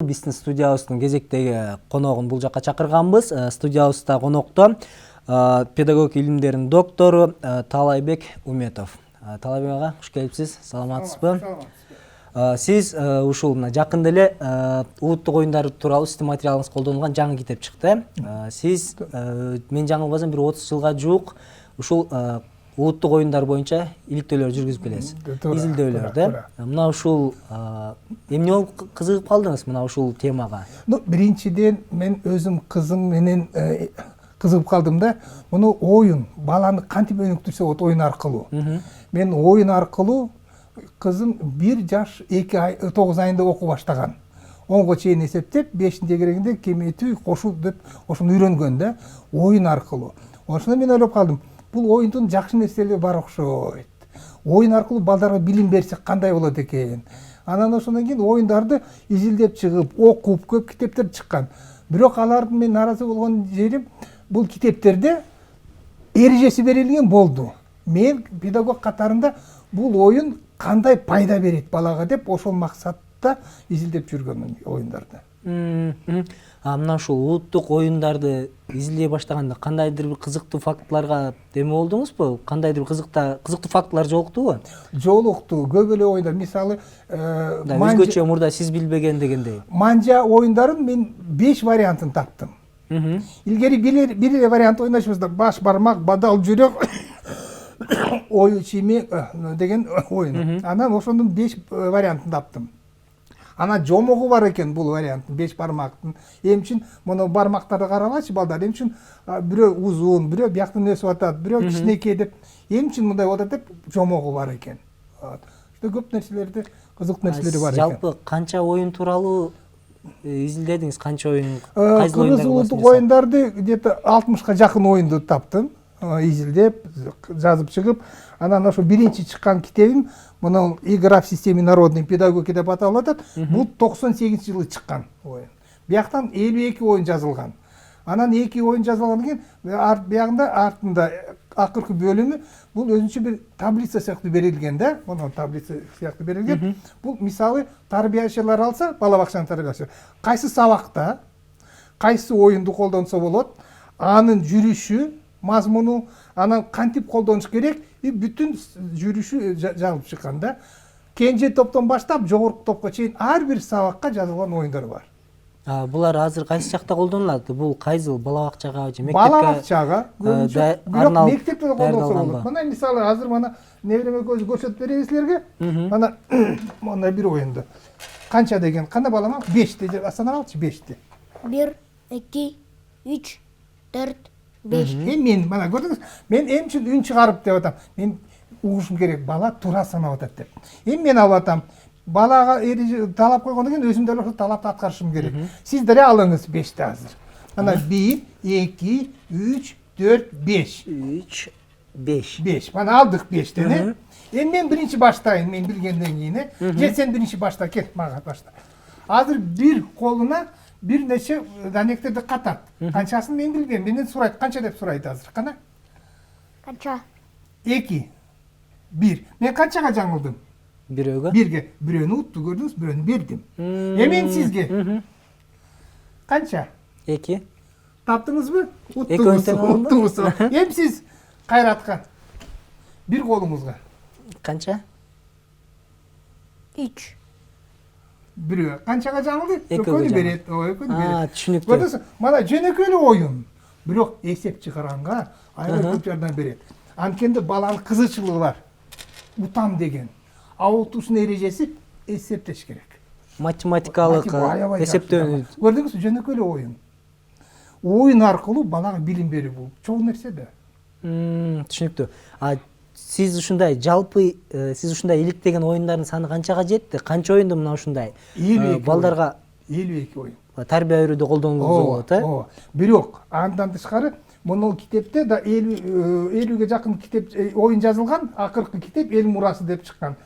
биздин студиябыздын кезектеги коногун бул жакка чакырганбыз. Студиябызда конокто педагог илимдеринин доктору Таалайбек Уметов. Таалайбек ага, куш келипсиз. Саламатсызбы? Сиз ушул жакында эле улуттук оюндар тууралуу сиздин материалыңыз колдонулган жаңы китеп чыкты. Сиз мен жаңылбасам бир 30 жылга жуук ушул улуттук оюндар боюнча иликтөөлөр жүргүзүп келесиз. Изилдөөлөрдө. Мына ушул эмне болуп кызыгып калдыңыз мына ушул темага? Биринчиден мен өзүм кызым менен кызыгып калдым да. Муну оюн, баланы кантип өнүктүрсө болот оюн аркылуу. Мен оюн аркылуу кызым 1 жаш 2 ай 9 айында окуу баштаган. 10го чейин эсептеп, 5-нче керегинде кеметүү, кошуу деп ошону үйрөнгөн да, оюн аркылуу. Ошондо мен ойлоп калдым, бул оюндун жакшы нерселери бар окшойт. Оюн аркылуу балдарга билим берсек кандай болот экен. Анан ошондон кийин оюндарды изилдеп чыгып, окуп, көп китептер чыккан. Бирок алардын мен наразы болгон жерим, бул китептерде эрежеси берилген болду. Мен педагог катарында бул оюн кандай пайда берет балага деп ошол максатта изилдеп жүргөнмүн оюндарды. Мына ушул улуттук оюндарды изилдей баштаганда кандайдыр бир кызыктуу фактыларга эме болдуңузбу? Кандайдыр бир кызыктуу фактылар жолуктубу? Жолукту, көп эле оюндар. Мисалы, өзгөчө мурда сиз билбеген дегендей. Манжа оюндарын мен 5 вариантын таптым. Илгери бир эле вариант ойношубузда баш бармак, бадал, жүрөк, ою чиме деген оюн. Анан ошондун 5 вариантын таптым. Ана жомогу бар экен бул варианттын 5 бармактын. Эми үчүн муну бармактарды карабачы балдар. Эми үчүн бирөө узун, бирөө бияктан өсүп атат, бирөө кичинекей деп. Эми үчүн мындай болот деп жомогу бар экен. Ошто көп нерселерди, кызыктуу нерселери бар экен. Жалпы канча оюн тууралуу изилдедиңиз? Канча оюн, кайсы оюндар? Кыргыз улуттук оюндарды где-то 60ка жакын оюнду таптым. Изилдеп, жазып чыгып, анан ошо биринчи чыккан китебим, мына «Игра в системе народной педагогики» деп аталып атат. Бул 98-жылы чыккан оюн. Бияктан 52 оюн жазылган. Анан 2 оюн жазылгандан кийин биягында артында акыркы бөлүмү бул өзүнчө бир таблица сыяктуу берилген да. Мына таблица сыяктуу берилген. Бул мисалы тарбиячылар алса, бала бакчанын тарбиячысы, кайсы сабакта кайсы оюнду колдонсо болот, анын жүрүшү, мазмуну, анан кантип колдонуш керек, бүтүн жүрүшү жазылып чыккан да. Кенже топтон баштап жогорку топко чейин ар бир сабакка жазылган оюндар бар. Булар азыр кайсы жакта колдонулат? Бул кайсы бала бакчага же мектепке? Бала бакчага, бирок мектепте да колдонсо болот. Мына мисалы азыр мына неберем экөөбүз көрсөтүп беребиз силерге. Мына мындай бир оюнду. Канча деген, кандай балама? 5ти санап алчы, 5ти. 1, 2, 3, 4, 5. Мен мына көрдүңүз, мен эми үчүн үн чыгарып деп атам. Мен угушум керек, бала туура санап атат деп. Эми мен алып атам. Балага талап койгондон кийин өзүм деле ошол талапты аткарышым керек. Сиз деле алыңыз 5ти азыр. Мына 1, 2, 3, 4, 5. 3, 5. 5. Мына алдык 5тени. Эми мен биринчи баштайын, мен билгенден кийин. Же сен биринчи башта, кел, мага башта. Азыр бир колуна бир нече данектерди катат. Канчасын мен билбейм. Менден сурайт, канча деп сурайт азыр. Кана? Канча? 2, 1. Мен канчага жаңылдым? Бирөөгө? Бирге. Бирөөнү утту, көрдүңүз, бирөөнү бердим. Мен сизге? Канча? 2. Таптыңызбы? Уттуңуз. Эми сиз Кайратка бир колуңузга. Канча? 3. Бирөө. Канчага жаңылды? Экөөгө берет. Экөөнү берет. Түшүнүктүү. Көрдүңүз, мана жөнөкөй эле оюн. Бирок эсеп чыгаранга аябай көп жардам берет. Анткенде баланын кызычылыгы бар. Утам деген. Аутуштун эрежеси эсептеш керек. Математикалык эсептөө. Көрдүңүзбү, жөнөкөй эле оюн. Оюн аркылуу балага билим берүү бул чоң нерсе да. Түшүнүктүү. Сиз ушундай жалпы сиз ушундай иликтеген оюндардын саны канчага жетти? Канча оюнду мына ушундай балдарга 52 оюн. Тарбия берүүдө колдонууга болот, ооба. Бирок андан тышкары муну китепте да 50ге жакын китеп оюн жазылган, акыркы китеп эл мурасы деп чыккан.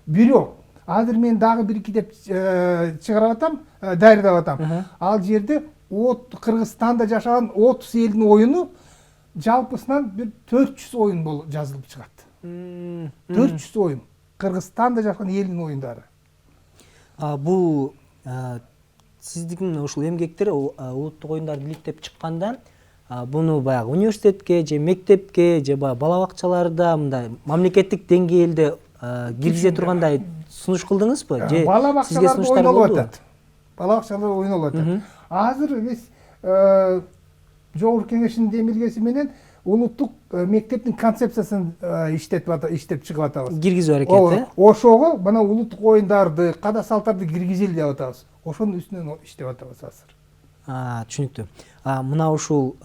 Бирок азыр мен дагы бир китеп чыгарып атам, даярдап атам. Ал жерде Кыргызстанда жашаган 30 элдин оюну жалпысынан бир 400 оюн жазылып чыгат. 400 оюн. Кыргызстанда жашаган элдин оюндары. Бул сиздин ушул эмгектер улуттук оюндарды иликтеп чыкканда буну баягы университетке же мектепке же баягы бала бакчаларда мындай мамлекеттик деңгээлде киргизе тургандай сунуш кылдыңызбы же бала сизге бакчаларда сунуштар ойнолуп болдубу? атат. Бала бакчаларда ойнолуп атат. Азыр биз жогорку кеңештин демилгеси менен улуттук мектептин концепциясын иштеп чыгып атабыз. Киргизүү аракети. Ошого мына улуттук оюндарды, када салттарды киргизели деп атабыз. Ошонун үстүнөн иштеп атабыз азыр. Түшүнүктүү. Мына ушул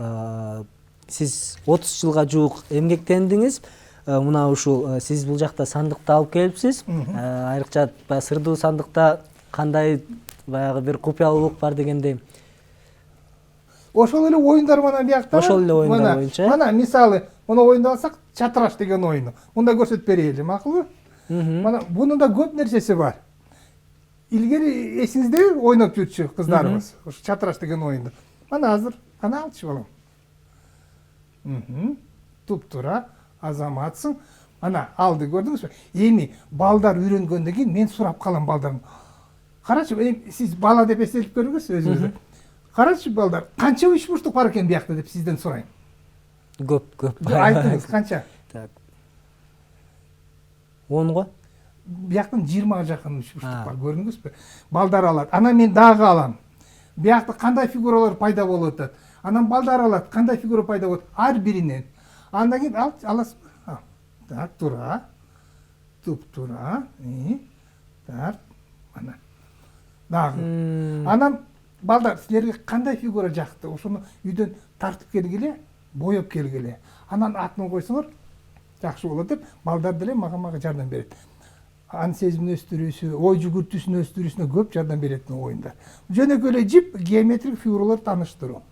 сиз 30 жылга жуук эмгектендиңиз. Мына ушул сиз бул жакта сандыкты алып келипсиз. Айрыкча баягы сырдуу сандыкта кандай баягы бир купуялуулук бар дегендей. Ошол эле оюндар мына биякта. Ошол эле оюндар боюнча. Мына мисалы, муну оюнду алсак, чатыраш деген оюну. Мында көрсөтүп берели, макулбу? Мына бунун да көп нерсеси бар. Илгери эсиңиздеби ойноп жүрчү кыздарыбыз. Ошо чатыраш деген оюнду. Мына азыр кана алчы балам. Туп-тура азаматсың. Мана алды, көрдүңүзбү? Эми балдар үйрөнгөндөн кийин мен сурап калам балдарым. Карачы, сиз бала деп эстелип көрүңүз өзүңүздү. Карачы балдар, канча үч бурчтук бар экен биякта деп сизден сурайм. Көп. Айтыңыз, канча? Так. 10 го? Бияктан 20-га жакын үч бурчтук бар, көрдүңүзбү? Балдар алат. Анан мен дагы алам. Биякта кандай фигуралар пайда болуп атат? Анан балдар алат, кандай фигура пайда болот? Ар биринен. Андан кийин аласызбы? Так, тура. Туп-тура. Так, ана. Дагы. Анан балдар, силерге кандай фигура жакты? Ошону үйдөн тартып келгиле, боеп келгиле. Анан атын койсоңор, жакшы болот деп, балдар деле мага жардам берет. Ан сезимин өстүрүүсү, ой жүгүртүүсүн өстүрүүсүнө көп жардам берет оюндар. Жөнөкөй эле жип, геометрик фигуралар тааныштыруу.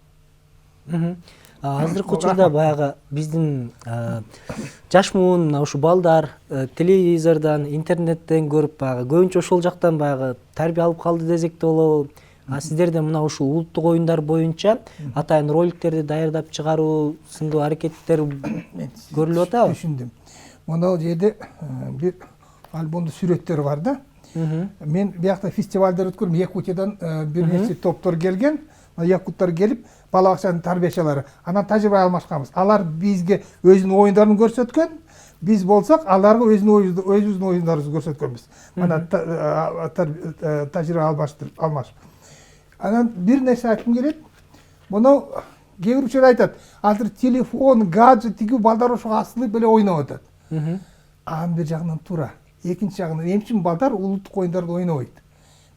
Азыркы учурда баягы биздин жаш муун мына ушу балдар телевизордон, интернеттен көрүп баягы көбүнчө ошол жактан баягы тарбия алып калды десек да болобу. Сиздерде мына ушул улуттук оюндар боюнча атайын роликтерди даярдап чыгаруу сындуу аракеттер көрүлүп атабы? Түшүндүм. Мына жерде бир альбомдо сүрөттөр бар да. Мен биякта фестивалдар өткөрдүм. Якутиядан бир нече топтор келген. Якуттар келип, бала бакчанын тарбиячылары. Анан тажрыйба алмашканбыз. Алар бизге өзүнүн оюндарын көрсөткөн, биз болсок аларга өзүбүздүн оюндарыбызды көрсөткөнбүз. Мана тажрыйба алмашып. Анан бир нерсе айткым келет. Муну кээ бир учурда айтат, азыр телефон, гаджет тиги балдар ошого асылып эле ойноп атат. Анын бир жагынан туура. Экинчи жагынан эмчи балдар улуттук оюндарды ойнобойт.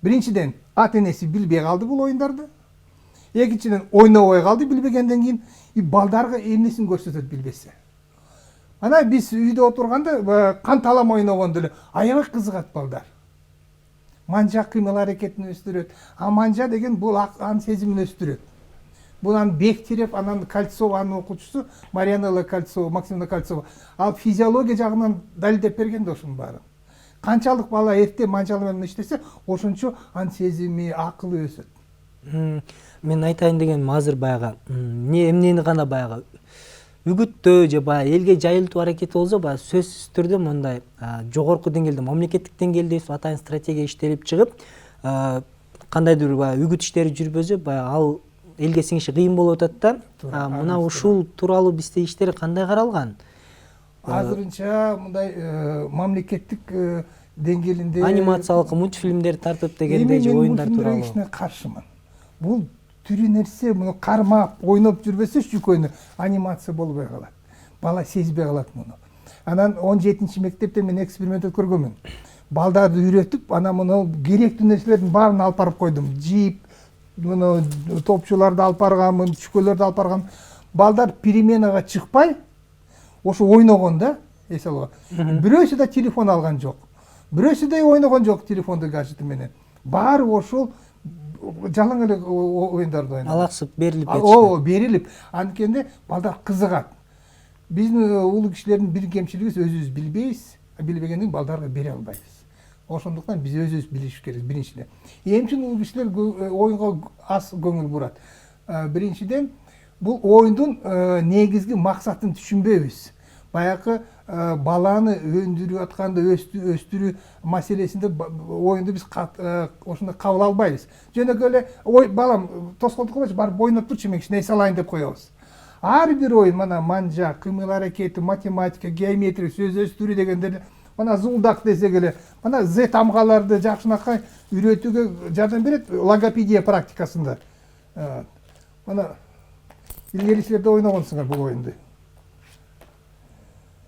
Биринчиден, ата энеси билбей калды бул оюндарды. Экинчиден, ойнобой калды билбегенден кийин, балдарга эмнесин көрсөтөт билбесе. Ана биз үйдө отурганда кан талам ойногондо эле аябай кызыгат балдар. Манжа кыймыл аракетин өстүрөт. Манжа деген бул ан сезимин өстүрөт. Бул аны Бехтерев, анан Кольцова, анын окуучусу Марьянелла Кольцова, Максимовна Кольцова. Ал физиология жагынан далилдеп берген да ошонун баарын. Канчалык бала эрте манжалы менен иштесе, ошончо ан сезими, акылы өсөт. Мен айтайын дегеним азыр баягы эмнени гана баягы үгүттөө же баягы элге жайылтуу аракети болсо, баягы сөзсүз түрдө мындай жогорку деңгээлде, мамлекеттик деңгээлде атайын стратегия иштелип чыгып, кандайдыр бир баягы үгүт иштери жүрбөсө, баягы ал элге сиңиши кыйын болуп атат да. Мына ушул тууралуу бизде иштер кандай каралган? Азырынча мындай мамлекеттик деңгээлинде анимациялык мультфильмдер тартып дегендей же оюндар тууралуу. Мен каршымын. Бул түрү нерсе, муну кармап, ойноп жүрбөсө чүкөйнү анимация болбой калат. Бала сезбей калат муну. Анан 17-чи мектепте мен эксперимент өткөргөнмүн. Балдарды үйрөтүп, анан муну керектүү нерселердин баарын алып барып койдум. Жип, муну топчуларды алып барганмын, чүкөлөрдү алып баргам. Балдар переменага чыкпай, ошо ойногон да, эс алган. Бирөөсү да телефон алган жок. Бирөөсү да ойногон жок телефонду гаджети менен. Баары ошол жалаң эле оюндарды ойнойт. Алаксып берилип кетишкен. Берилип. Анткенде балдар кызыгат. Биздин улуу кишилердин бир кемчилиги өзүбүз билбейбиз, билбегенден балдарга бере албайбыз. Ошондуктан биз өзүбүз билиш керек биринчиден. Эмчи улуу кишилер оюнга аз көңүл бурат. Биринчиден, бул оюндун негизги максатын түшүнбөйбүз. Баягы баланы өндүрүп атканда өстүрүү маселесинде оюнду биз ошондой кабыл албайбыз. Жөнөкөй эле ой балам тоскоолдук кылбачы, барып ойноп турчу, мен кичине эс алайын деп коебуз. Ар бир оюн, мына манжа, кыймыл аракети, математика, геометрия, сөз өстүрүү дегендер, мына зулдак десек эле, мына з тамгаларды жакшынакай үйрөтүүгө жардам берет логопедия практикасында. Мына илгери силер да ойногонсуңар бул оюнду.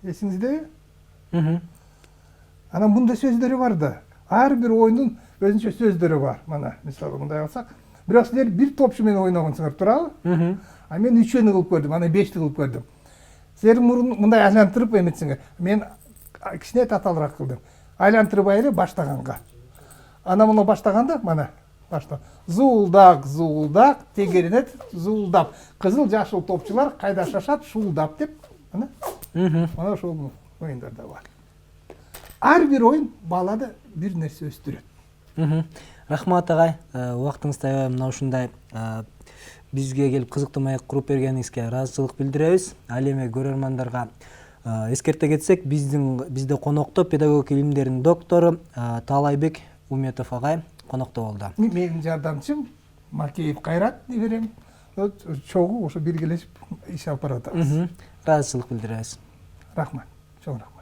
Эсиңиздеби? Анан мындай сөздөрү бар да. Ар бир оюндун өзүнчө сөздөрү бар. Мына мисалы мындай алсак, бирок силер бир топчу менен ойногонсуңар, туурабы? А мен 3-ünü кылып көрдүм, ана 5-ти кылып көрдүм. Силер мындай айлантырып эметсиңер. Мен кичине татаалыраак кылдым. Айлантырбай эле баштаганга. Ана мына баштаганда, мына башта. Зуулдак, зуулдак, тегерине зуулдап. Кызыл жашыл топчулар кайда шашат, шуулдап деп, мына. Мына ошол оюндарда бар. Ар бир оюн балада бир нерсе өстүрөт. Рахмат агай, убактыңызды аябай мына ушундай бизге келип кызыктуу маек куруп бергениңизге ыраазычылык билдиребиз. Ал эми көрөрмандарга эскерте кетсек, бизде конокто педагогика илимдеринин доктору Таалайбек Уметов агай конокто болду. Менин жардамчым Макеев Кайрат берем. Чогуу ошо биргелешип иш алып баратабыз. Ыраазычылык билдиребиз. Рахмат. Чоң рахмат.